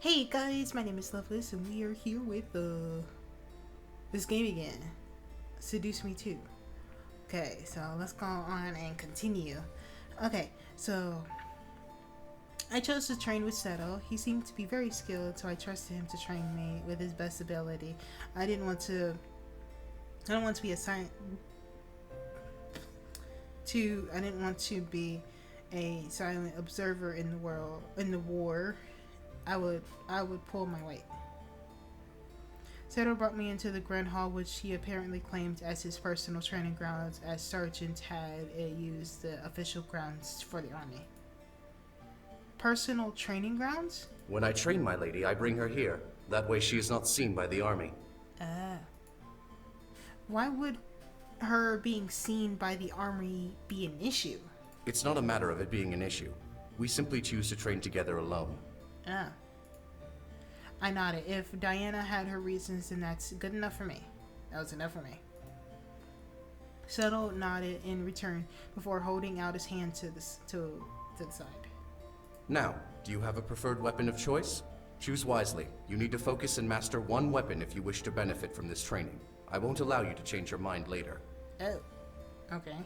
Hey guys, my name is Loveless, and we are here with this game again. Seduce Me Too. Okay, so let's go on and continue. Okay, so I chose to train with Seto. He seemed to be very skilled, so I trusted him to train me with his best ability. I didn't want to. I don't want to be assigned to. I didn't want to be a silent observer in the world in the war. I would pull my weight. Seto brought me into the Grand Hall, which he apparently claimed as his personal training grounds, as Sergeant had used the official grounds for the army. Personal training grounds? When I train my lady, I bring her here. That way she is not seen by the army. Why would her being seen by the army be an issue? It's not a matter of it being an issue. We simply choose to train together alone. Ah. I nodded. If Diana had her reasons, then that's good enough for me. That was enough for me. Settle nodded in return before holding out his hand to the side. Now, do you have a preferred weapon of choice? Choose wisely. You need to focus and master one weapon if you wish to benefit from this training. I won't allow you to change your mind later. Oh, okay.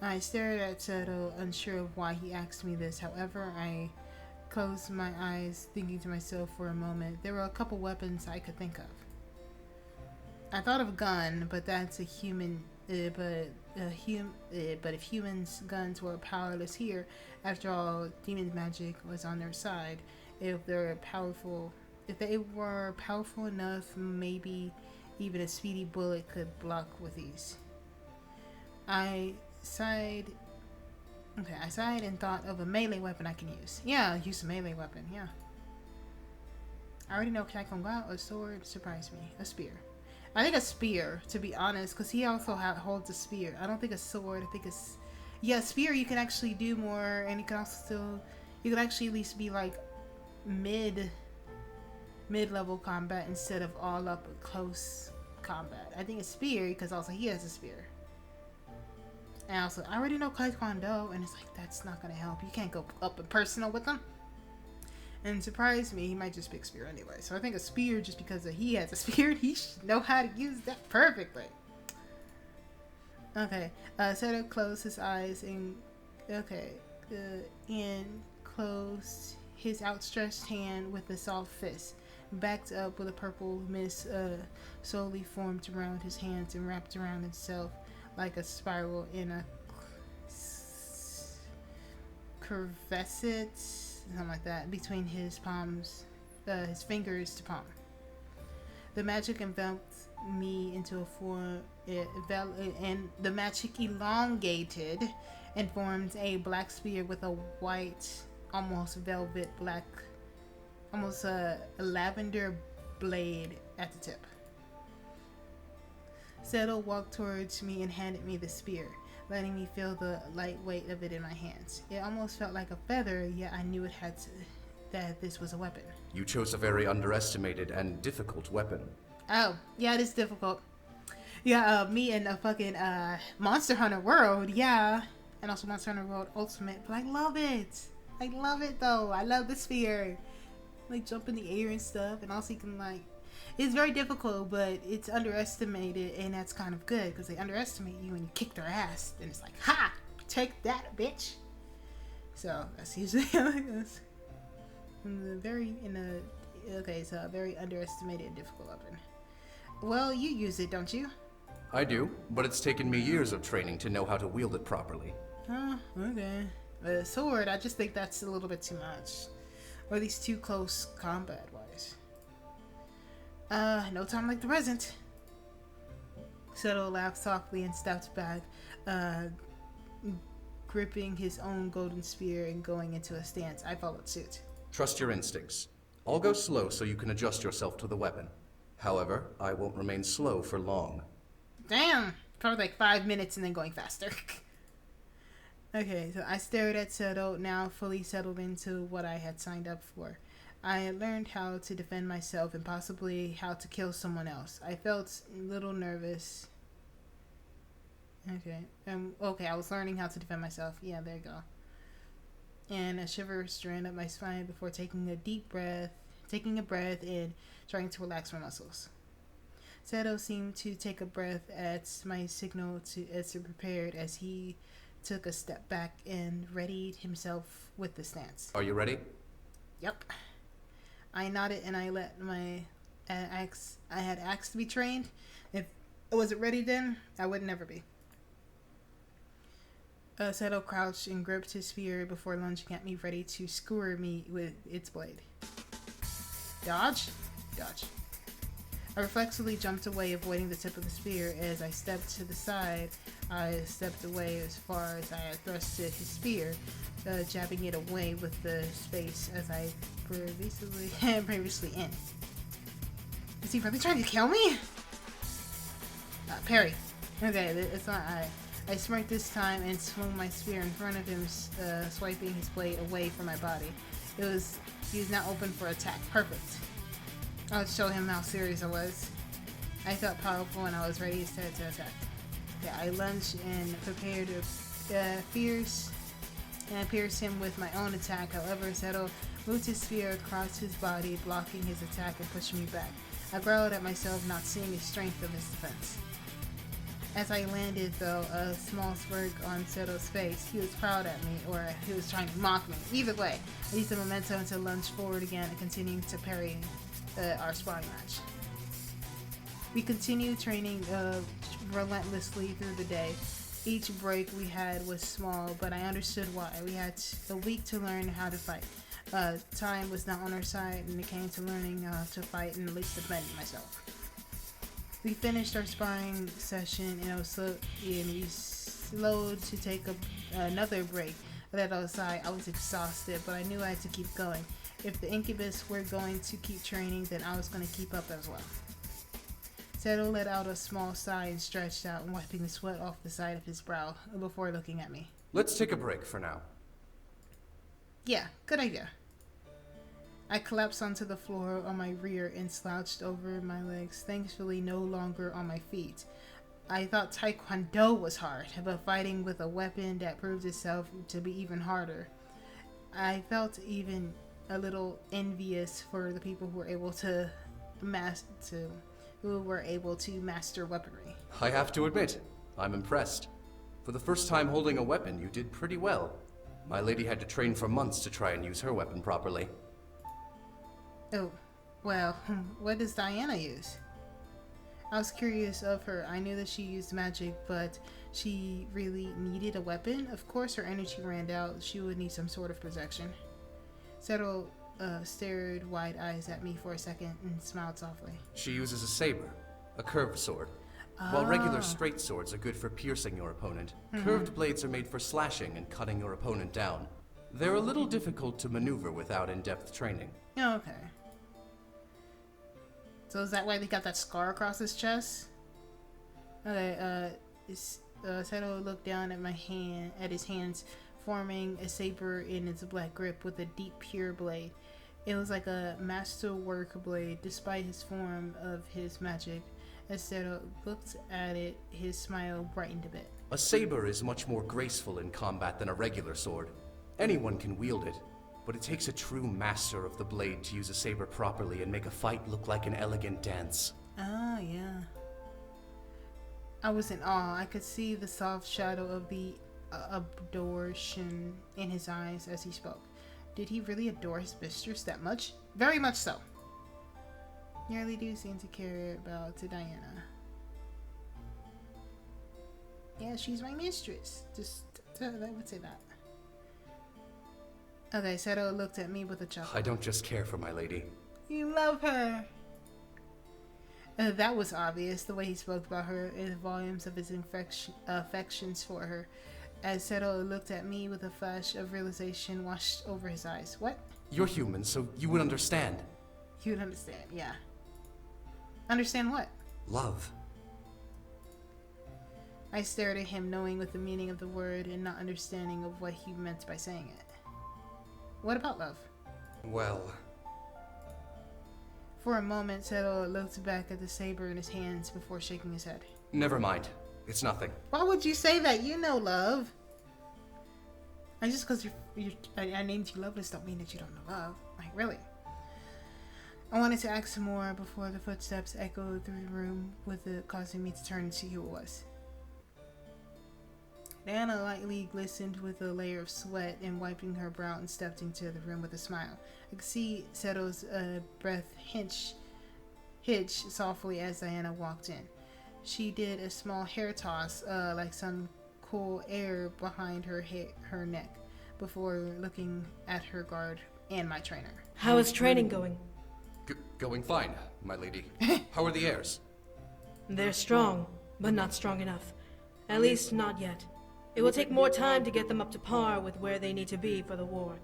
I stared at Seto, unsure of why he asked me this. However, I closed my eyes, thinking to myself for a moment. There were a couple weapons I could think of. I thought of a gun, but that's a human. But if humans' guns were powerless here, after all, demon magic was on their side. If they were powerful enough, maybe even a speedy bullet could block with ease. I sighed and thought of a melee weapon I can use. Yeah, use a melee weapon, yeah. I already know Kakonga, a sword surprised me. A spear. I think a spear, to be honest, because he also holds a spear. I don't think a sword, I think it's... Yeah, spear you can actually do more, and you can also still... You can actually at least be like mid-level combat instead of all up close combat. I think a spear, because also he has a spear. And also, I already know Taekwondo, and it's like, that's not gonna help. You can't go up and personal with him. And surprise me, he might just pick spear anyway. So I think a spear, just because he has a spear, he should know how to use that perfectly. Okay, Seto closed his eyes and closed his outstretched hand with a soft fist, backed up with a purple mist slowly formed around his hands and wrapped around himself like a spiral in a curvescent, something like that, between his palms, his fingers to palm. The magic enveloped me into a form, and the magic elongated and formed a black spear with a white, almost velvet black, almost a lavender blade at the tip. Seto walked towards me and handed me the spear, letting me feel the light weight of it in my hands. It almost felt like a feather, yet I knew that this was a weapon. You chose a very underestimated and difficult weapon. Oh, yeah, it is difficult. Yeah, me and a fucking Monster Hunter World, yeah. And also Monster Hunter World Ultimate, but I love it. I love it though. I love the spear. Like jump in the air and stuff, and also you can like... It's very difficult, but it's underestimated, and that's kind of good because they underestimate you and you kick their ass, and it's like, ha! Take that, bitch! So that's usually how it goes. It's a very underestimated and difficult weapon. Well, you use it, don't you? I do, but it's taken me years of training to know how to wield it properly. Oh, okay. A sword, I just think that's a little bit too much. Or at least too close combat-wise. No time like the present. Seto laughed softly and stepped back, gripping his own golden spear and going into a stance. I followed suit. Trust your instincts. I'll go slow so you can adjust yourself to the weapon. However, I won't remain slow for long. Damn! Probably like 5 minutes and then going faster. Okay, so I stared at Seto, now fully settled into what I had signed up for. I had learned how to defend myself and possibly how to kill someone else. I felt a little nervous. Okay, I was learning how to defend myself. Yeah, there you go. and a shiver ran up my spine before taking a breath and trying to relax my muscles. Seto seemed to take a breath at my signal as to prepared as he took a step back and readied himself with the stance. Are you ready? Yep. I nodded and I let I had asked to be trained. If I wasn't ready then, I would never be. Seto crouched and gripped his spear before lunging at me, ready to skewer me with its blade. Dodge? Dodge. I reflexively jumped away, avoiding the tip of the spear. As I stepped to the side, I stepped away as far as I had thrusted his spear, jabbing it away with the space as I previously in. Is he really trying to kill me? Parry. Okay, it's not I smirked this time and swung my spear in front of him, swiping his blade away from my body. He was now open for attack. Perfect. I would show him how serious I was. I felt powerful and I was ready to attack. Yeah, I lunged and prepared to pierce him with my own attack. However, Seto moved his spear across his body, blocking his attack and pushing me back. I growled at myself, not seeing the strength of his defense. As I landed, though, a small smirk on Seto's face. He was proud at me, or he was trying to mock me. Either way, I used the momentum to lunge forward again and continue to parry our sparring match. We continued training relentlessly through the day. Each break we had was small, but I understood why. We had a week to learn how to fight. Time was not on our side, and it came to learning to fight and at least defend myself. We finished our sparring session, and we slowed to take another break. That outside, I was exhausted, but I knew I had to keep going. If the Incubus were going to keep training, then I was going to keep up as well. Seto let out a small sigh and stretched out, wiping the sweat off the side of his brow before looking at me. Let's take a break for now. Yeah, good idea. I collapsed onto the floor on my rear and slouched over my legs, thankfully no longer on my feet. I thought Taekwondo was hard, but fighting with a weapon that proved itself to be even harder. I felt even a little envious for the people who were able to master weaponry. I have to admit, I'm impressed. For the first time holding a weapon, you did pretty well. My lady had to train for months to try and use her weapon properly. Oh, well, what does Diana use? I was curious of her. I knew that she used magic, but she really needed a weapon. Of course, her energy ran out. She would need some sort of protection. Seto stared wide eyes at me for a second and smiled softly. She uses a saber, a curved sword. While regular straight swords are good for piercing your opponent, curved blades are made for slashing and cutting your opponent down. They're a little difficult to maneuver without in-depth training. Oh, okay. So is that why they got that scar across his chest? Okay, Seto looked down at his hands, forming a saber in its black grip with a deep, pure blade. It was like a masterwork blade, despite his form of his magic. As Seto looked at it, his smile brightened a bit. A saber is much more graceful in combat than a regular sword. Anyone can wield it, but it takes a true master of the blade to use a saber properly and make a fight look like an elegant dance. Ah, yeah. I was in awe. I could see the soft shadow of the adoration in his eyes as he spoke. Did he really adore his mistress that much? Very much so. You really do seem to care about Diana. Yeah, she's my mistress. I would say that. Okay, Seto looked at me with a chuckle. I don't just care for my lady. You love her. That was obvious, the way he spoke about her in the volumes of his affections for her. As Seto looked at me with a flash of realization washed over his eyes. What? You're human, so you would understand. You would understand, yeah. Understand what? Love. I stared at him, knowing with the meaning of the word and not understanding of what he meant by saying it. What about love? Well... For a moment, Seto looked back at the saber in his hands before shaking his head. Never mind. It's nothing. Why would you say that? You know love. And just because I named you Loveless don't mean that you don't know love. Like, really? I wanted to ask some more before the footsteps echoed through the room, with it causing me to turn and see who it was. Diana lightly glistened with a layer of sweat and wiping her brow and stepped into the room with a smile. I could see Seto's breath hitch softly as Diana walked in. She did a small hair toss, like some cool air behind her neck, before looking at her guard and my trainer. How is training going? Going fine, my lady. How are the heirs? They're strong, but not strong enough. At least not yet. It will take more time to get them up to par with where they need to be for the war.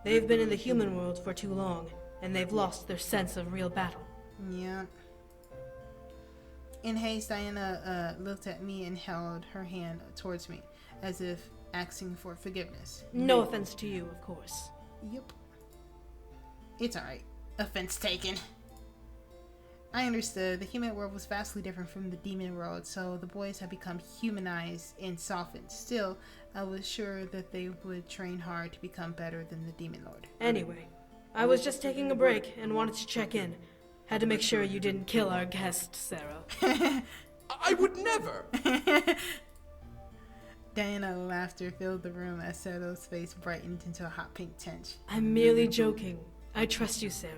They've been in the human world for too long, and they've lost their sense of real battle. Yeah. In haste, Diana looked at me and held her hand towards me, as if asking for forgiveness. No offense to you, of course. Yep. It's alright. Offense taken. I understood. The human world was vastly different from the demon world, so the boys had become humanized and softened. Still, I was sure that they would train hard to become better than the demon lord. Anyway, I was just taking a break and wanted to check in. Had to make sure you didn't kill our guest, Sarah. I would never! Diana's laughter filled the room as Seto's face brightened into a hot pink tinge. I'm merely joking. I trust you, Sarah.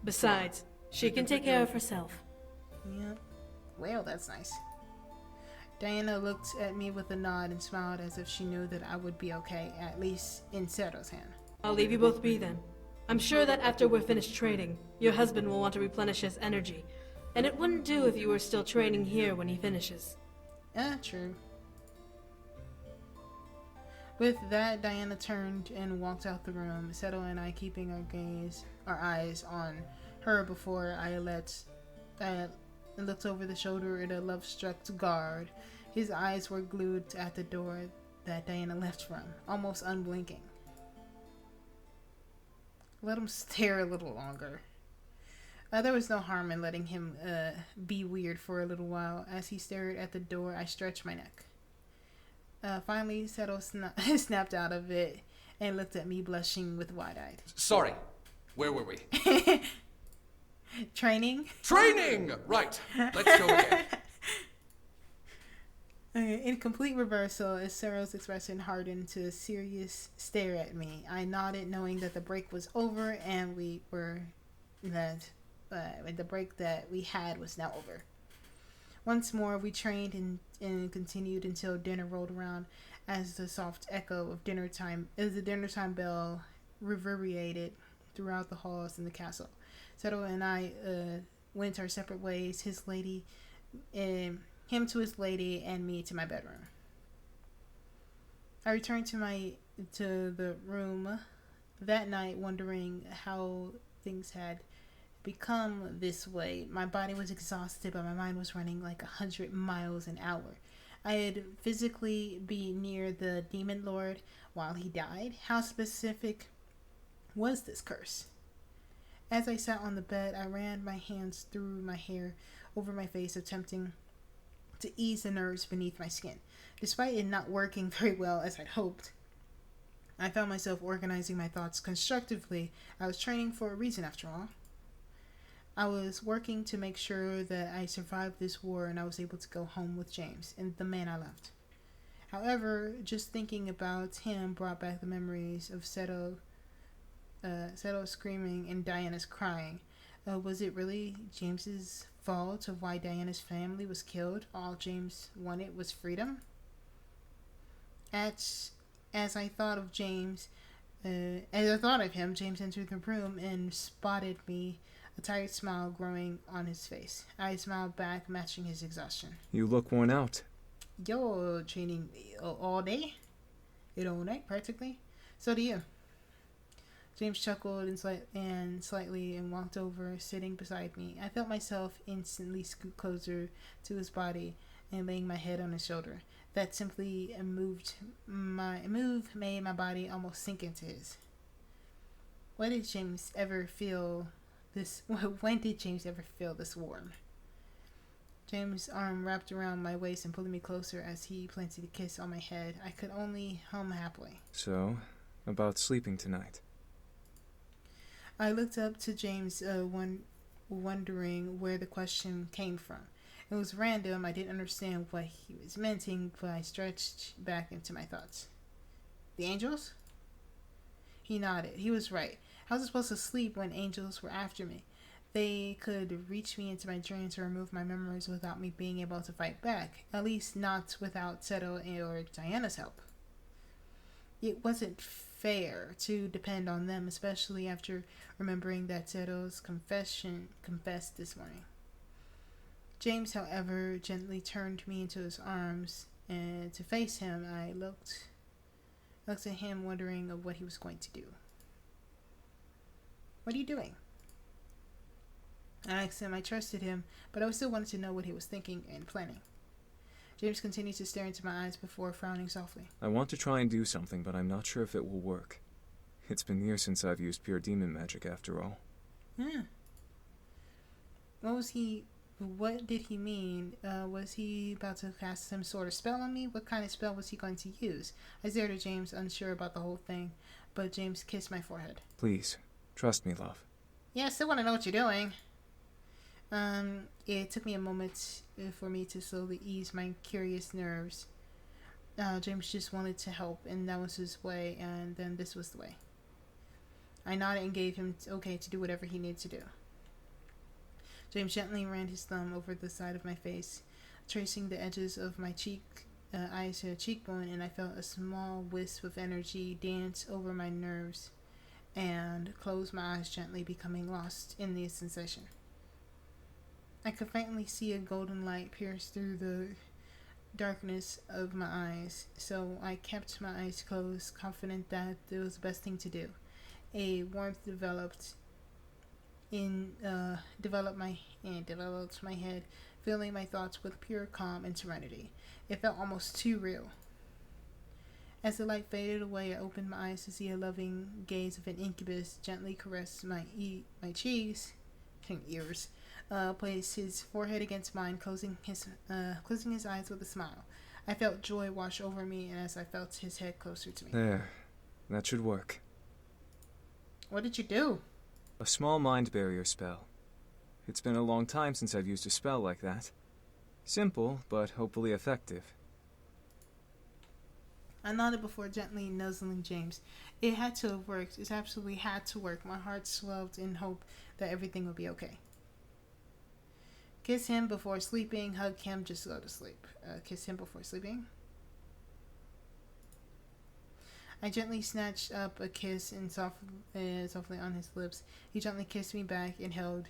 Besides, she can take care of herself. Yeah. Well, that's nice. Diana looked at me with a nod and smiled as if she knew that I would be okay, at least in Seto's hand. I'll leave you both be then. I'm sure that after we're finished trading, your husband will want to replenish his energy, and it wouldn't do if you were still training here when he finishes. True. With that, Diana turned and walked out the room, Seto and I keeping our eyes on her before I looked over the shoulder at a love-struck guard. His eyes were glued at the door that Diana left from, almost unblinking. Let him stare a little longer. There was no harm in letting him be weird for a little while. As he stared at the door, I stretched my neck. Finally, Seto snapped out of it and looked at me, blushing with wide-eyed. Sorry. Where were we? Training? Training! Right. Let's go again. In complete reversal, as Sero's expression hardened to a serious stare at me, I nodded, knowing that the break was over and the break that we had was now over. Once more, we trained and continued until dinner rolled around, as the soft echo of dinner time bell reverberated throughout the halls in the castle. Seto and I went our separate ways. Him to his lady, and me to my bedroom. I returned to the room that night, wondering how things had become this way. My body was exhausted, but my mind was running like 100 miles an hour. I had physically been near the demon lord while he died. How specific was this curse? As I sat on the bed, I ran my hands through my hair over my face, attempting to ease the nerves beneath my skin. Despite it not working very well as I'd hoped, I found myself organizing my thoughts constructively. I was training for a reason, after all. I was working to make sure that I survived this war and I was able to go home with James and the man I loved. However, just thinking about him brought back the memories of Seto screaming and Diana's crying. Was it really James's fault of why Diana's family was killed? All James wanted was freedom? As I thought of him, James entered the room and spotted me, a tired smile growing on his face. I smiled back, matching his exhaustion. You look worn out. Yo, training all day? All night, practically. So do you. James chuckled slightly and walked over, sitting beside me. I felt myself instantly scoot closer to his body and laying my head on his shoulder. That simply move made my body almost sink into his. When did James ever feel this warm? James' arm wrapped around my waist and pulling me closer as he planted a kiss on my head. I could only hum happily. So, About sleeping tonight. I looked up to James, wondering where the question came from. It was random. I didn't understand what he was meaning, but I stretched back into my thoughts. The angels? He nodded. He was right. How was I supposed to sleep when angels were after me? They could reach me into my dreams or remove my memories without me being able to fight back. At least not without Seto or Diana's help. It wasn't fair to depend on them, especially after remembering that Seto's confessed this morning. James, however, gently turned me into his arms, and to face him, I looked at him, wondering of what he was going to do. What are you doing? I asked him. I trusted him, but I still wanted to know what he was thinking and planning. James continued to stare into my eyes before frowning softly. I want to try and do something, but I'm not sure if it will work. It's been years since I've used pure demon magic, after all. What did he mean? Was he about to cast some sort of spell on me? What kind of spell was he going to use? I stared at James, unsure about the whole thing, but James kissed my forehead. Please, trust me, love. Yeah, I still want to know what you're doing. It took me a moment for me to slowly ease my curious nerves. James just wanted to help, and that was his way, and then this was the way. I nodded and gave him okay to do whatever he needed to do. James gently ran his thumb over the side of my face, tracing the edges of my eyes to a cheekbone, and I felt a small wisp of energy dance over my nerves and closed my eyes gently, becoming lost in the sensation. I could faintly see a golden light pierce through the darkness of my eyes, so I kept my eyes closed, confident that it was the best thing to do. A warmth developed my head, filling my thoughts with pure calm and serenity. It felt almost too real. As the light faded away, I opened my eyes to see a loving gaze of an incubus gently caress my cheeks and ears. Placed his forehead against mine, closing his eyes with a smile. I felt joy wash over me, and as I felt his head closer to me. There. That should work. What did you do? A small mind barrier spell. It's been a long time since I've used a spell like that. Simple, but hopefully effective. I nodded before gently nuzzling James. It had to have worked. It absolutely had to work. My heart swelled in hope that everything would be okay. Kiss him before sleeping. Hug him. Just go to sleep. Kiss him before sleeping. I gently snatched up a kiss and softly on his lips. He gently kissed me back and held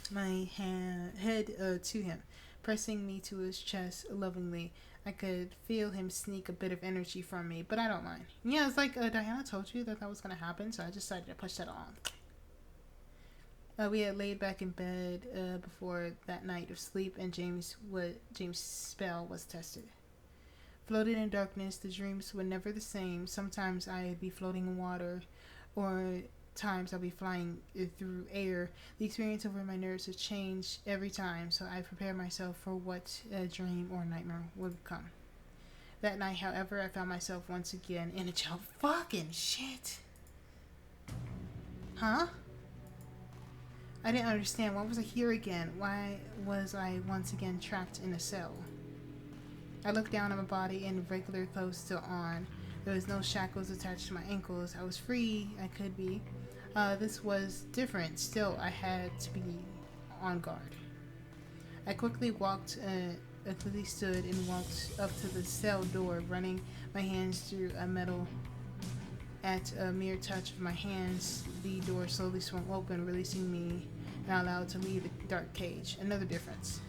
my head to him, pressing me to his chest lovingly. I could feel him sneak a bit of energy from me, but I don't mind. Yeah, it's like Diana told you that was going to happen, so I decided to push that on. We had laid back in bed before that night of sleep, and James' spell was tested. Floated in darkness, the dreams were never the same. Sometimes I'd be floating in water, or times I'll be flying through air. The experience over my nerves would change every time, so I prepared myself for what a dream or nightmare would come. That night, however, I found myself once again in a jail. Fucking shit! Huh? I didn't understand. Why was I here again? Why was I once again trapped in a cell? I looked down at my body and regular clothes still on. There was no shackles attached to my ankles. I was free. I could be. This was different. Still, I had to be on guard. I quickly stood and walked up to the cell door, running my hands through a metal. At a mere touch of my hands, the door slowly swung open, releasing me and allowed to leave the dark cage. Another difference.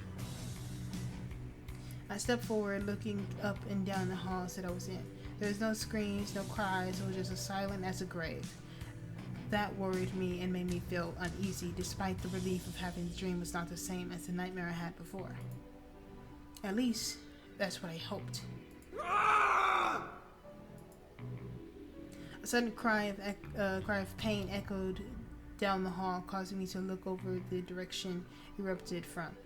I stepped forward, looking up and down the halls that I was in. There was no screams, no cries. It was just as silent as a grave. That worried me and made me feel uneasy, despite the relief of having the dream was not the same as the nightmare I had before. At least, that's what I hoped. A sudden cry of pain echoed down the hall, causing me to look over the direction erupted from.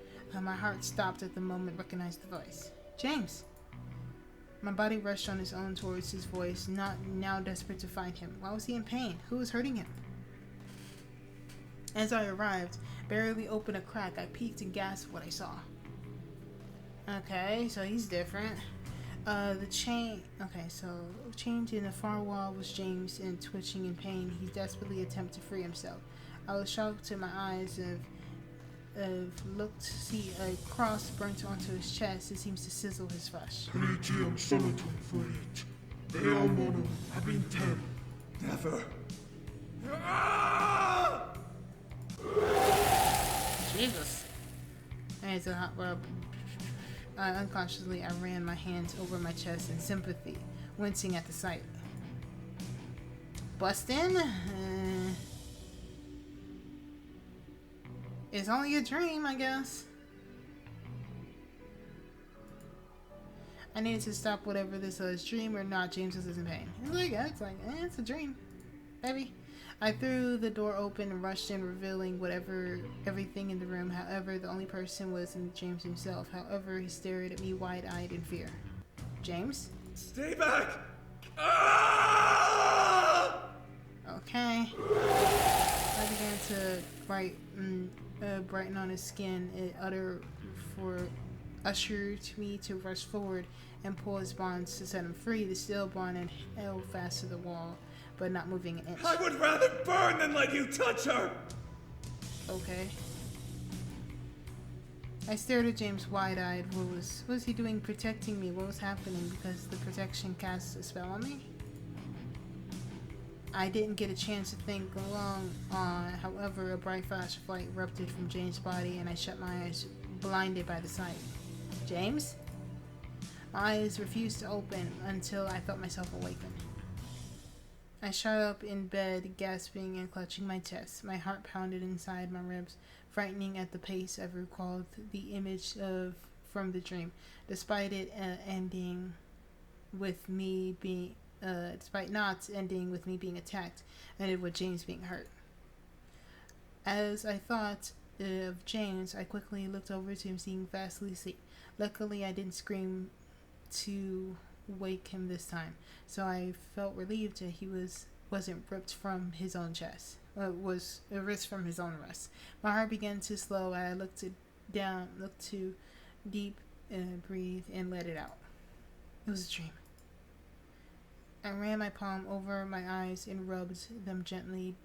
My heart stopped at the moment, recognized the voice. James! My body rushed on its own towards his voice, now desperate to find him. Why was he in pain? Who was hurting him? As I arrived, barely opened a crack, I peeked and gasped what I saw. Okay, so he's different. Chained in the far wall was James, and twitching in pain. He desperately attempted to free himself. I was shocked to my eyes looked to see a cross burnt onto his chest. It seems to sizzle his flesh. Jesus. As a hot rub. Unconsciously, I ran my hands over my chest in sympathy, wincing at the sight. Bustin'? It's only a dream, I guess. I needed to stop whatever this was, dream or not. James was in pain. It's a dream, baby. I threw the door open and rushed in, revealing everything in the room. However, the only person was James himself. However, he stared at me wide-eyed in fear. James? Stay back! Okay. I began to brighten on his skin. It ushered me to rush forward and pull his bonds to set him free. The steel bond had held fast to the wall, but not moving an inch. I would rather burn than let you touch her! Okay. I stared at James wide-eyed. What was he doing protecting me? What was happening? Because the protection cast a spell on me? I didn't get a chance to think long on. However, a bright flash of light erupted from James' body, and I shut my eyes, blinded by the sight. James? My eyes refused to open until I felt myself awaken. I shot up in bed, gasping and clutching my chest. My heart pounded inside my ribs, frightening at the pace I recalled the image from the dream. Despite not ending with me being attacked, ended with James being hurt. As I thought of James, I quickly looked over to him, seeing fastly asleep. Luckily, I didn't scream to wake him this time, so I felt relieved that he wasn't ripped from his own chest. Was ripped from his own rest. My heart began to slow. I looked too deep, breathed, and let it out. It was a dream. I ran my palm over my eyes and rubbed them gently,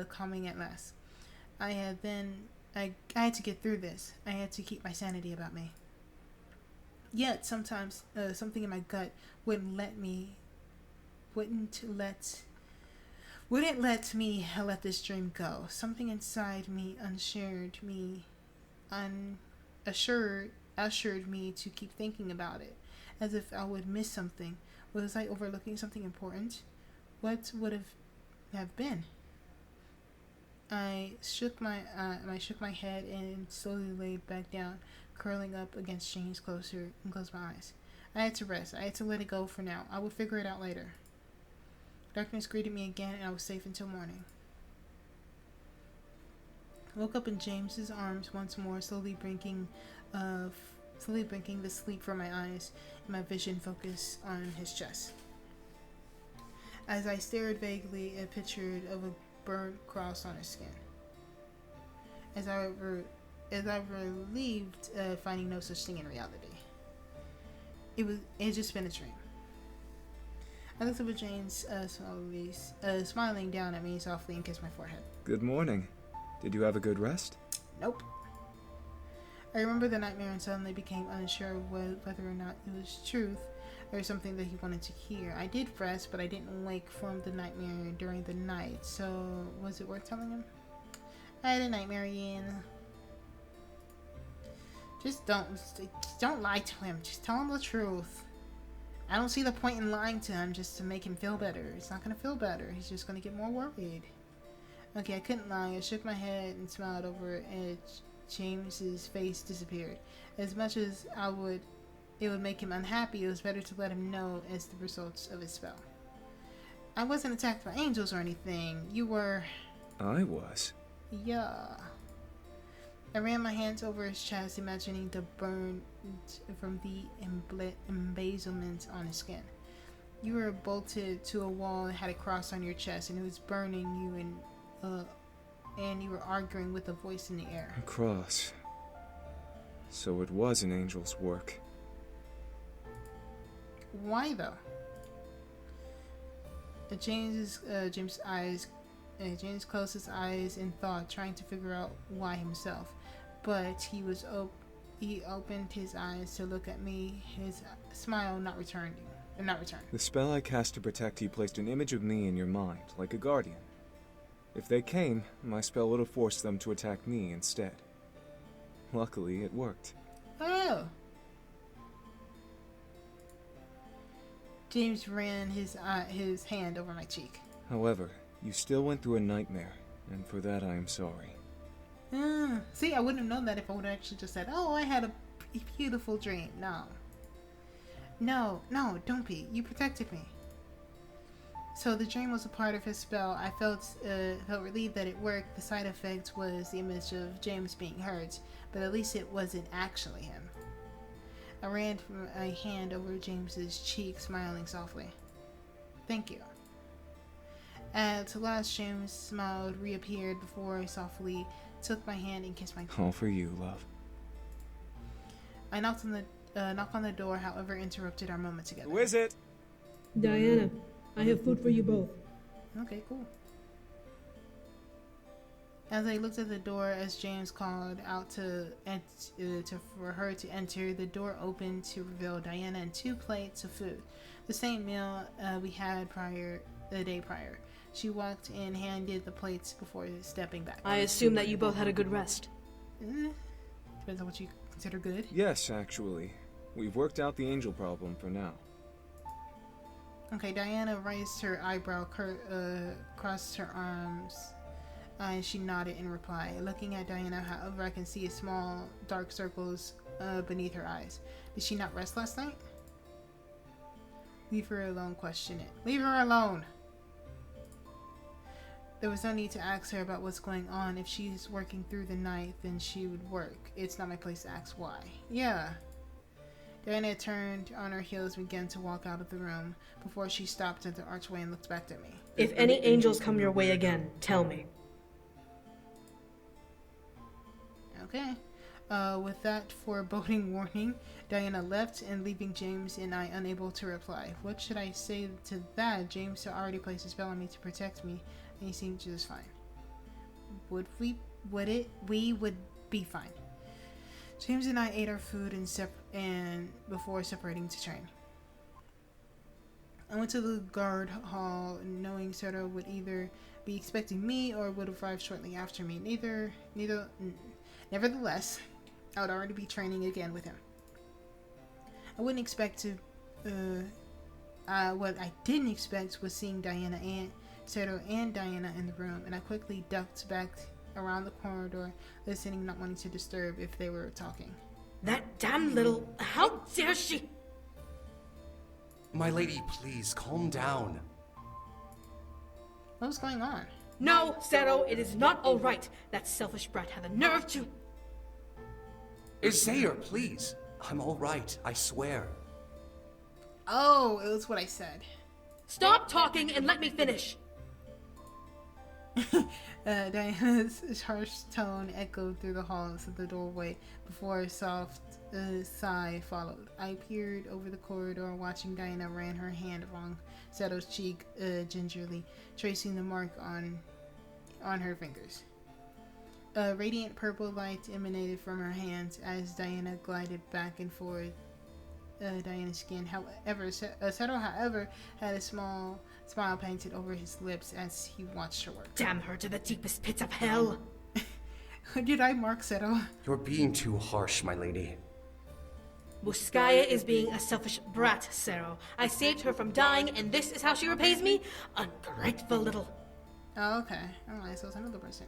calming at last. I had to get through this. I had to keep my sanity about me. Yet sometimes something in my gut wouldn't let me let this dream go. Something inside me ushered me to keep thinking about it, as if I would miss something. Was I overlooking something important? What would have been? I shook my head and slowly laid back down, curling up against James closer, and closed my eyes. I had to rest. I had to let it go for now. I would figure it out later. Darkness greeted me again, and I was safe until morning. I woke up in James's arms once more, slowly blinking the sleep from my eyes, and my vision focused on his chest. As I stared vaguely, a picture of a burnt cross on his skin. As I relieved, finding no such thing in reality. It had just been a dream. I looked up at James, slowly, smiling down at me softly and kissed my forehead. Good morning. Did you have a good rest? Nope. I remember the nightmare and suddenly became unsure of whether or not it was truth or something that he wanted to hear. I did rest, but I didn't wake from the nightmare during the night, so was it worth telling him? I had a nightmare again. Just don't lie to him. Just tell him the truth. I don't see the point in lying to him just to make him feel better. It's not gonna feel better. He's just gonna get more worried. Okay, I couldn't lie. I shook my head and smiled over it, and James's face disappeared. As much as it would make him unhappy, it was better to let him know as the results of his spell. I wasn't attacked by angels or anything. You were... I was. Yeah. I ran my hands over his chest, imagining the burn from the embezzlement on his skin. You were bolted to a wall and had a cross on your chest, and it was burning you, and you were arguing with a voice in the air. A cross. So it was an angel's work. Why though? James closed his eyes in thought, trying to figure out why himself. But he opened his eyes to look at me, his smile not returning. The spell I cast to protect you placed an image of me in your mind, like a guardian. If they came, my spell would have forced them to attack me instead. Luckily, it worked. Oh! James ran his hand over my cheek. However, you still went through a nightmare, and for that I am sorry. See, I wouldn't have known that if I would have actually just said, "Oh, I had a beautiful dream." No, don't be. You protected me. So the dream was a part of his spell. I felt relieved that it worked. The side effect was the image of James being hurt, but at least it wasn't actually him. I ran my hand over James's cheek, smiling softly. Thank you. At last, James smiled, reappeared before I softly took my hand and kissed my cheek. All for you, love. I knock on the door, however, interrupted our moment together. Who is it? Diana, I have food for you both. Okay, cool. As I looked at the door, as James called out for her to enter, the door opened to reveal Diana and 2 plates of food, the same meal we had the day prior. She walked in, handed the plates before stepping back. I assume that you both had a good rest. Depends on what you consider good. Yes, actually. We've worked out the angel problem for now. Okay, Diana raised her eyebrow, crossed her arms, and she nodded in reply. Looking at Diana, however, I can see small, dark circles beneath her eyes. Did she not rest last night? Leave her alone, question it. Leave her alone! There was no need to ask her about what's going on. If she's working through the night, then she would work. It's not my place to ask why. Yeah. Diana turned on her heels and began to walk out of the room before she stopped at the archway and looked back at me. If any angels come your way again, tell me. Okay. With that foreboding warning, Diana left, and leaving James and I unable to reply. What should I say to that? James had already placed a spell on me to protect me, and he seemed just fine. We would be fine. James and I ate our food and before separating to train. I went to the guard hall, knowing Soto would either be expecting me or would arrive shortly after me. Nevertheless, I would already be training again with him. I wouldn't expect to. What I didn't expect was seeing Diana and Soto and Diana in the room, and I quickly ducked back around the corridor, listening, not wanting to disturb if they were talking. That damn little... How dare she... My lady, please, calm down. What was going on? No, Zero, it is not all right. That selfish brat had the nerve to... Isair, please. I'm all right, I swear. Oh, it was what I said. Stop talking and let me finish. Diana's harsh tone echoed through the halls of the doorway before a soft sigh followed. I peered over the corridor, watching Diana ran her hand along Seto's cheek gingerly, tracing the mark on her fingers. A radiant purple light emanated from her hands as Diana glided back and forth Diana's skin. However, Seto, had a small smile painted over his lips as he watched her work. Damn her to the deepest pits of hell! Did I mark Seto? You're being too harsh, my lady. Buskaya is being a selfish brat, Zero. I saved her from dying, and this is how she repays me? Ungrateful little... Oh, okay. Alright, so it's another person.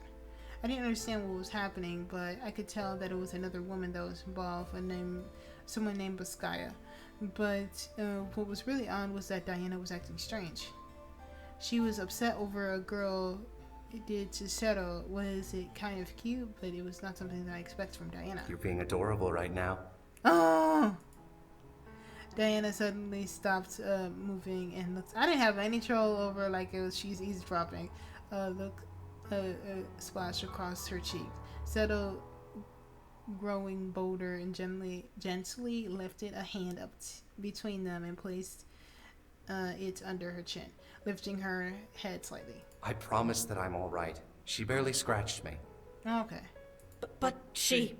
I didn't understand what was happening, but I could tell that it was another woman that was involved, someone named Buskaya. But what was really odd was that Diana was acting strange. She was upset over a girl did to Seto was it kind of cute, but it was not something that I expect from Diana. You're being adorable right now. Oh! Diana suddenly stopped moving and looked. I didn't have any control over like it was she's eavesdropping. Look, splash across her cheek. Seto, growing bolder and gently lifted a hand up between them and placed it under her chin, lifting her head slightly. I promise that I'm all right. She barely scratched me. Okay. But she...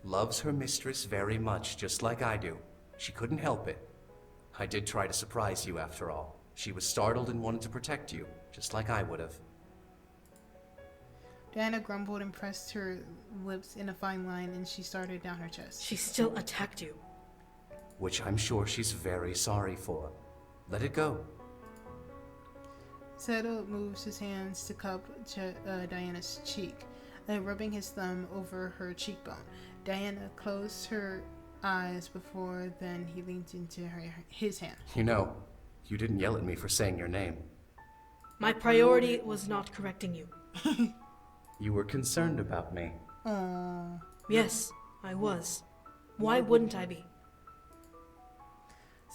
Loves her mistress very much, just like I do. She couldn't help it. I did try to surprise you after all. She was startled and wanted to protect you, just like I would have. Diana grumbled and pressed her lips in a fine line, and she started down her chest. She still attacked you. Which I'm sure she's very sorry for. Let it go. Seto moves his hands to cup Diana's cheek, rubbing his thumb over her cheekbone. Diana closed her eyes before then he leaned into his hand. You know, you didn't yell at me for saying your name. My priority was not correcting you. You were concerned about me. Aww. Yes, I was. Why wouldn't I be?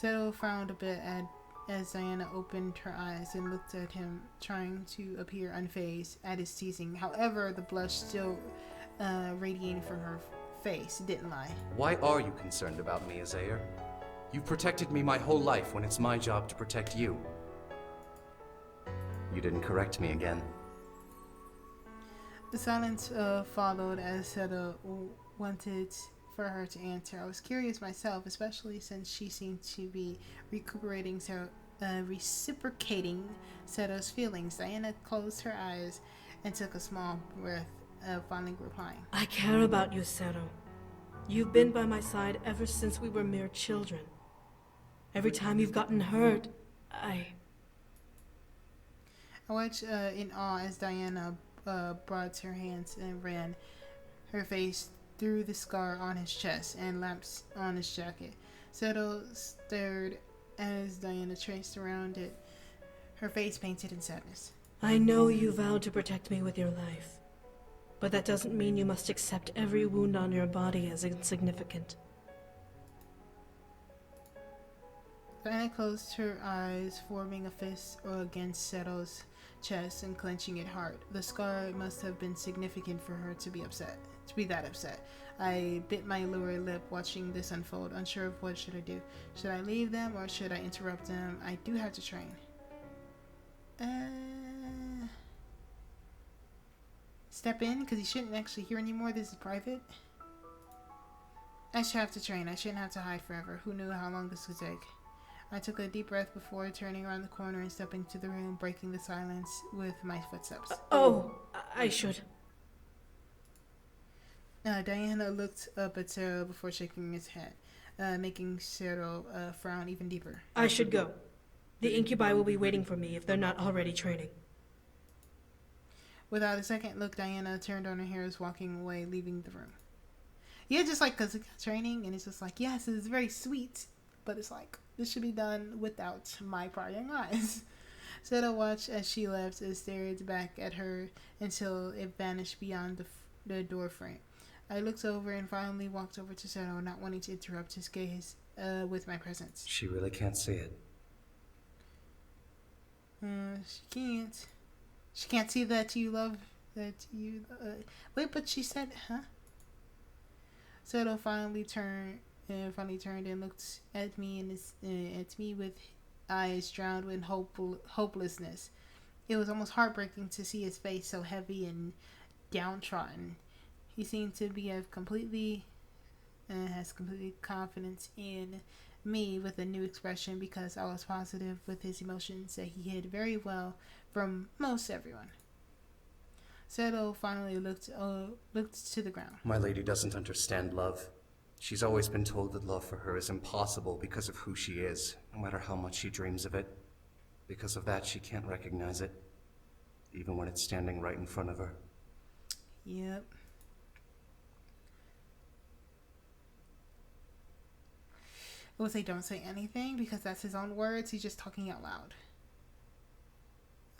Seto frowned a bit as Diana opened her eyes and looked at him, trying to appear unfazed at his teasing. However, the blush still radiating from her face didn't lie. Why are you concerned about me, Azair? You've protected me my whole life when it's my job to protect you. You didn't correct me again. The silence followed as Seto wanted for her to answer. I was curious myself, especially since she seemed to be reciprocating Seto's feelings. Diana closed her eyes and took a small breath, finally replying. I care about you, Seto. You've been by my side ever since we were mere children. Every time you've gotten hurt, I watched in awe as Diana brought her hands and ran her face through the scar on his chest and laps on his jacket. Seto stared as Diana traced around it, her face painted in sadness. I know you vowed to protect me with your life, but that doesn't mean you must accept every wound on your body as insignificant. Diana closed her eyes, forming a fist against Seto's chest and clenching it hard. The scar must have been significant for her to be that upset. I bit my lower lip watching this unfold, unsure of what should I do. Should I leave them or should I interrupt them? I do have to train. Step in, because he shouldn't actually hear anymore. This is private. I should have to train. I shouldn't have to hide forever. Who knew how long this would take? I took a deep breath before turning around the corner and stepping to the room, breaking the silence with my footsteps. I should. Diana looked up at Seto before shaking his head, making Seto frown even deeper. I should go. The incubi will be waiting for me if they're not already training. Without a second look, Diana turned on her heels, walking away, leaving the room. Yeah, just like, because it got training, and it's just like, yes, it's very sweet, but it's like, this should be done without my prying eyes. Seto watched as she left and stared back at her until it vanished beyond the door frame. I looked over and finally walked over to Seto, not wanting to interrupt his gaze with my presence. She really can't see it. She can't. She can't see that you love, that you... wait, but she said, huh? Seto finally turned and looked at me with eyes drowned in hopelessness. It was almost heartbreaking to see his face so heavy and downtrodden. He seemed to be has complete confidence in me with a new expression because I was positive with his emotions that he hid very well from most everyone. Seto finally looked to the ground. My lady doesn't understand love. She's always been told that love for her is impossible because of who she is, no matter how much she dreams of it. Because of that, she can't recognize it, even when it's standing right in front of her. Yep. I would say don't say anything because that's his own words. He's just talking out loud.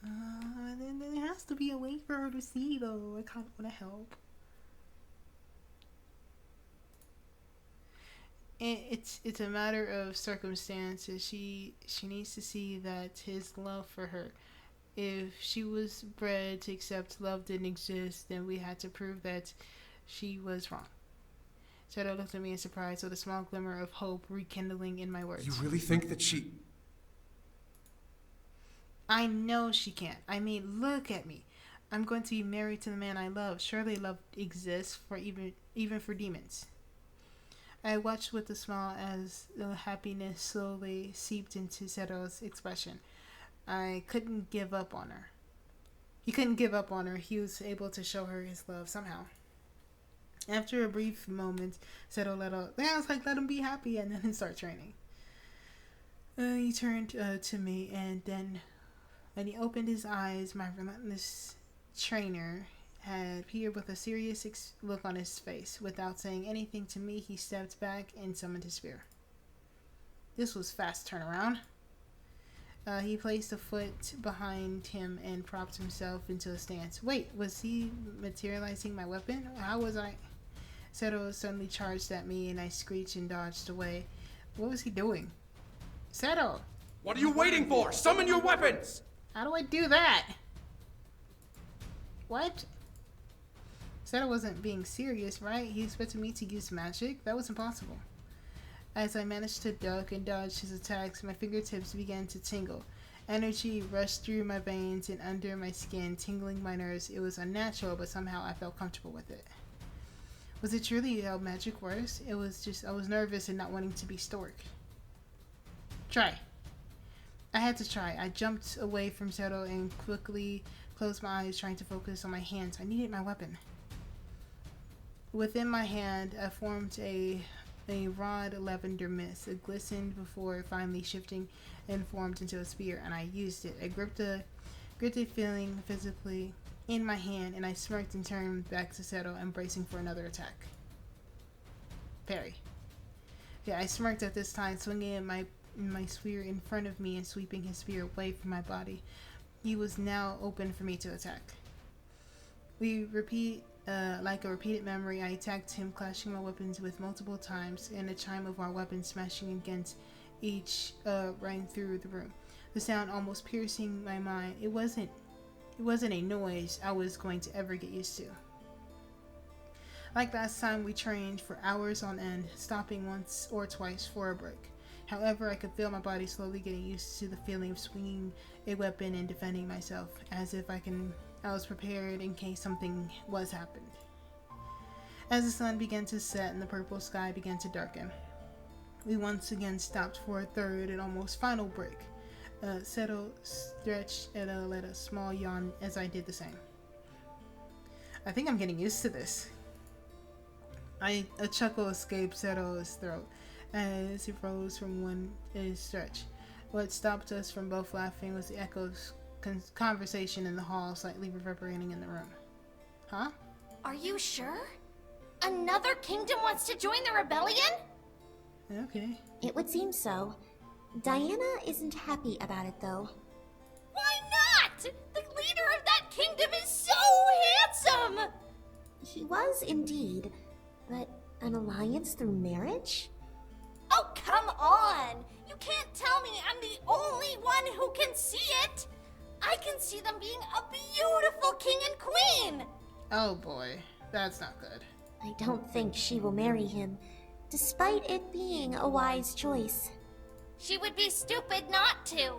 Then there has to be a way for her to see, though. I kind of want to help. It's a matter of circumstances. She needs to see that his love for her. If she was bred to accept love didn't exist, then we had to prove that she was wrong. Shadow looked at me in surprise with a small glimmer of hope rekindling in my words. You really think that she... I know she can't. I mean, look at me. I'm going to be married to the man I love. Surely love exists for even for demons. I watched with a smile as the happiness slowly seeped into Sero's expression. I couldn't give up on her. He couldn't give up on her. He was able to show her his love somehow. After a brief moment, Sero let out, I was like, let him be happy, and then start training. He turned to me, and then when he opened his eyes, my relentless trainer had appeared with a serious look on his face. Without saying anything to me, he stepped back and summoned his spear. This was fast turnaround. He placed a foot behind him and propped himself into a stance. Wait, was he materializing my weapon? How was I? Seto suddenly charged at me and I screeched and dodged away. What was he doing? Seto! What are you waiting for? Summon your weapons! How do I do that? What? Seto wasn't being serious, right? He expected me to use magic? That was impossible. As I managed to duck and dodge his attacks, my fingertips began to tingle. Energy rushed through my veins and under my skin, tingling my nerves. It was unnatural, but somehow I felt comfortable with it. Was it truly how magic works? It was just, I was nervous and not wanting to be stork. Try. I had to try. I jumped away from Seto and quickly closed my eyes, trying to focus on my hands. I needed my weapon. Within my hand, I formed a rod lavender mist. It glistened before finally shifting and formed into a spear, and I used it. I gripped it feeling physically in my hand, and I smirked and turned back to Seto, embracing for another attack. Parry. Yeah, I smirked at this time, swinging my spear in front of me and sweeping his spear away from my body. He was now open for me to attack. Like a repeated memory, I attacked him, clashing my weapons with multiple times, and a chime of our weapons smashing against each rang through the room. The sound almost piercing my mind. It wasn't a noise I was going to ever get used to. Like last time, we trained for hours on end, stopping once or twice for a break. However, I could feel my body slowly getting used to the feeling of swinging a weapon and defending myself, as if I was prepared in case something was happened. As the sun began to set and the purple sky began to darken, we once again stopped for a third and almost final break. Seto stretched and let a small yawn as I did the same. I think I'm getting used to this. A chuckle escaped Seto's throat as he rose from one stretch. What stopped us from both laughing was the echoes conversation in the hall, slightly reverberating in the room. Huh? Are you sure? Another kingdom wants to join the rebellion? Okay. It would seem so. Diana isn't happy about it, though. Why not? The leader of that kingdom is so handsome! He was indeed, but an alliance through marriage? Oh, come on! You can't tell me I'm the only one who can see it! I can see them being a beautiful king and queen! Oh boy, that's not good. I don't think she will marry him, despite it being a wise choice. She would be stupid not to.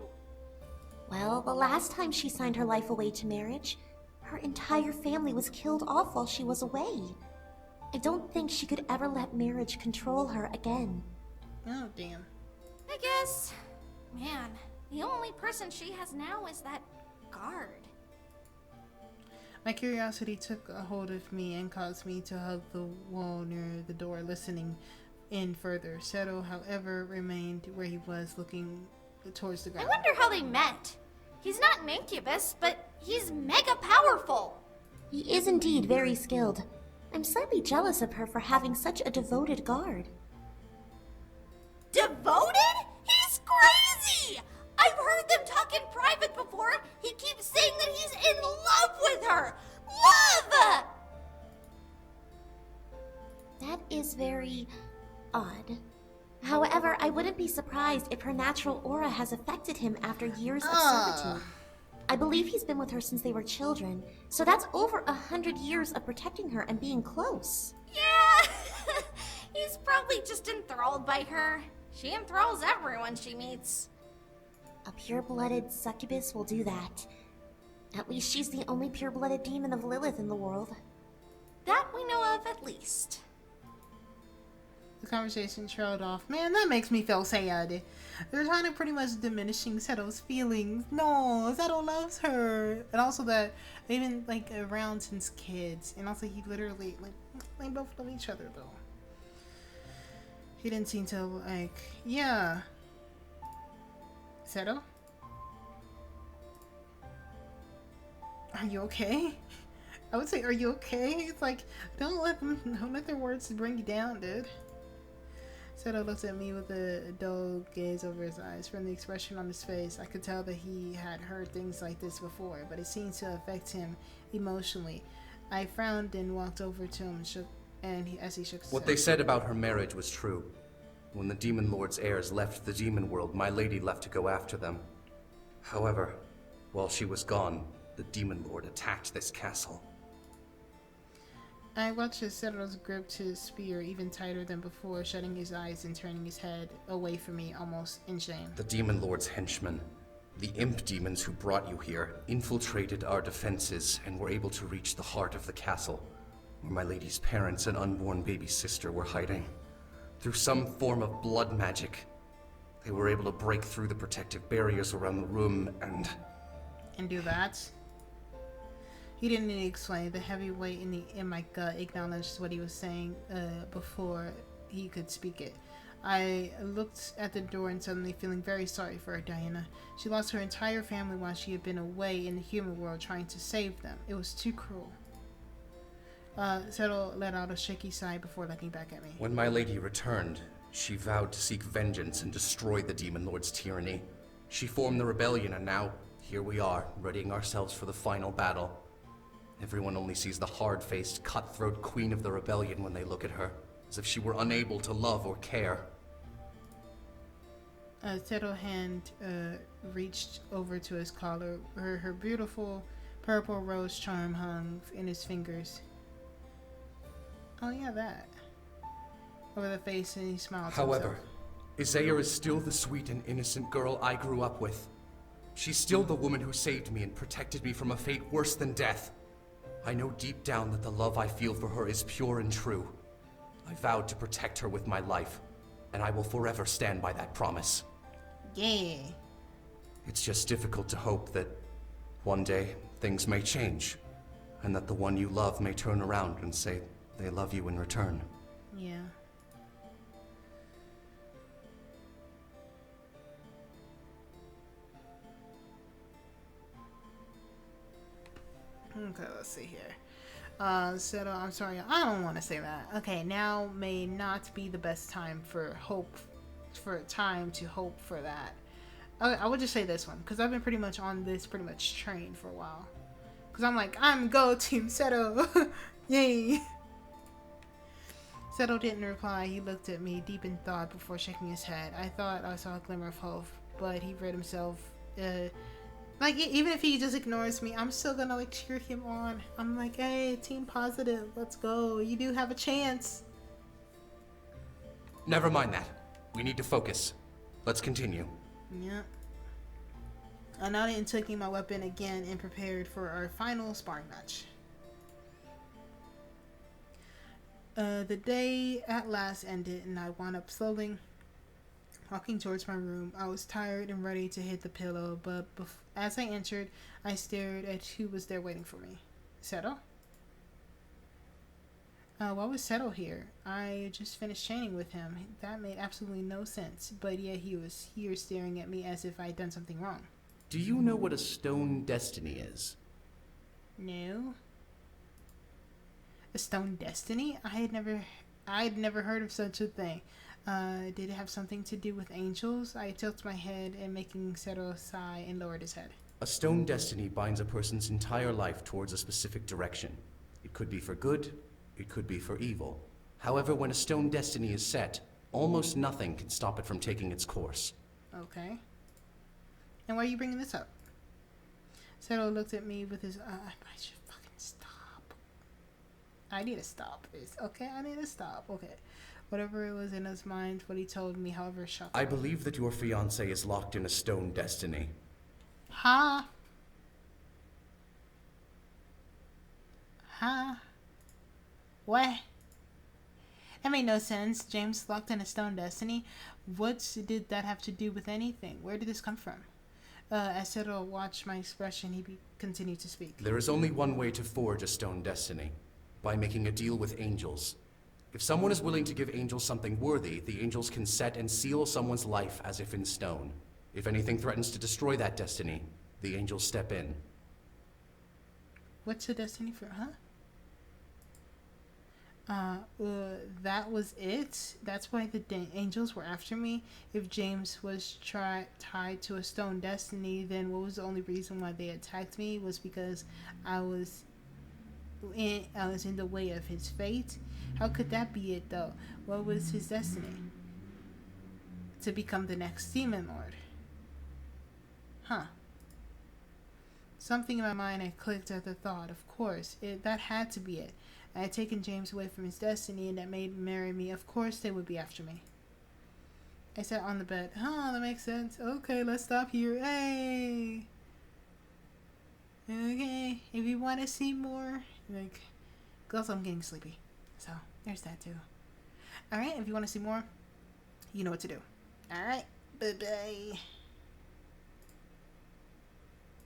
Well, the last time she signed her life away to marriage, her entire family was killed off while she was away. I don't think she could ever let marriage control her again. Oh, damn. I guess, man, the only person she has now is that guard. My curiosity took a hold of me and caused me to hug the wall near the door, listening in further. Seto, however, remained where he was, looking towards the I ground. wonder how they met. He's not an incubus, but he's mega powerful. He is indeed very skilled. I'm slightly jealous of her for having such a devoted guard. Devoted? He's crazy! I've heard them talk in private before. He keeps saying is very odd. However, I wouldn't be surprised if her natural aura has affected him after years of servitude. I believe he's been with her since they were children, so that's over 100 years of protecting her and being close. Yeah, he's probably just enthralled by her. She enthralls everyone she meets. A pure-blooded succubus will do that. At least she's the only pure-blooded demon of Lilith in the world. That we know of, at least. The conversation trailed off. Man, that makes me feel sad. They're trying to pretty much diminishing Seto's feelings. No, Seto loves her. And also that they've been, like, around since kids. And also he literally, like, they both love each other, though. He didn't seem to, like, yeah. Seto? Are you okay? I would say, are you okay? It's like, don't let their words bring you down, dude. Seto looked at me with a dull gaze over his eyes. From the expression on his face, I could tell that he had heard things like this before, but it seemed to affect him emotionally. I frowned and walked over to him as he shook his head. What they said about her marriage was true. When the Demon Lord's heirs left the demon world, my lady left to go after them. However, while she was gone, the Demon Lord attacked this castle. I watched as Seto's gripped his spear even tighter than before, shutting his eyes and turning his head away from me, almost in shame. The Demon Lord's henchmen, the imp demons who brought you here, infiltrated our defenses and were able to reach the heart of the castle, where my lady's parents and unborn baby sister were hiding. Through some form of blood magic, they were able to break through the protective barriers around the room and do that? He didn't need to explain. The heavy weight in my gut acknowledged what he was saying before he could speak it. I looked at the door and suddenly feeling very sorry for her, Diana. She lost her entire family while she had been away in the human world trying to save them. It was too cruel. Seto let out a shaky sigh before looking back at me. when my lady returned, she vowed to seek vengeance and destroy the Demon Lord's tyranny. She formed the rebellion, and now, here we are, readying ourselves for the final battle. Everyone only sees the hard-faced, cutthroat queen of the rebellion when they look at her, as if she were unable to love or care. Seto's hand reached over to his collar. Her beautiful purple rose charm hung in his fingers. Oh yeah, that. Over the face, and he smiled to However, himself. Isaiah is still the sweet and innocent girl I grew up with. She's still the woman who saved me and protected me from a fate worse than death. I know deep down that the love I feel for her is pure and true. I vowed to protect her with my life, and I will forever stand by that promise. Yeah. It's just difficult to hope that one day things may change, and that the one you love may turn around and say they love you in return. Yeah. Okay, let's see here. Seto, I'm sorry, I don't want to say that. Okay, now may not be the best time to hope for that. I would just say this one, because I've been pretty much on this train for a while. Because I'm like, I'm go Team Seto. Yay. Seto didn't reply. He looked at me deep in thought before shaking his head. I thought I saw a glimmer of hope, but he read himself. Like, even if he just ignores me, I'm still gonna, like, cheer him on. I'm like, hey, team positive, let's go. You do have a chance. Never mind that. We need to focus. Let's continue. Yeah. I nodded and taking my weapon again and prepared for our final sparring match. The day at last ended and I wound up slowly walking towards my room. I was tired and ready to hit the pillow, but as I entered, I stared at who was there waiting for me. Seto? Why was Seto here? I just finished training with him. That made absolutely no sense, but yet he was here staring at me as if I had done something wrong. Do you know what a stone destiny is? No. A stone destiny? I had never heard of such a thing. Did it have something to do with angels? I tilted my head and making Seto sigh and lowered his head. A stone destiny binds a person's entire life towards a specific direction. It could be for good, it could be for evil. However, when a stone destiny is set, almost nothing can stop it from taking its course. Okay. And why are you bringing this up? Seto looked at me with his I should fucking stop. I need to stop this. Okay, I need to stop. Okay. Whatever it was in his mind, what he told me, however shocking. I believe that your fiancé is locked in a stone destiny. Huh? Huh? What? That made no sense. James locked in a stone destiny. What did that have to do with anything? Where did this come from? As Seto watched my expression, he continued to speak. There is only one way to forge a stone destiny. By making a deal with angels. If someone is willing to give angels something worthy, the angels can set and seal someone's life as if in stone. If anything threatens to destroy that destiny, the angels step in. What's the destiny for, huh? That was it? That's why the angels were after me? If James was tied to a stone destiny, then what was the only reason why they attacked me? Was because I was in the way of his fate? How could that be it, though? What was his destiny? To become the next demon lord. Huh. Something in my mind had clicked at the thought. Of course, that had to be it. I had taken James away from his destiny, and that made him marry me. Of course they would be after me. I sat on the bed. Huh, that makes sense. Okay, let's stop here. Hey! Okay, if you want to see more, because I'm getting sleepy. So, there's that too. Alright, if you want to see more, you know what to do. Alright, bye-bye.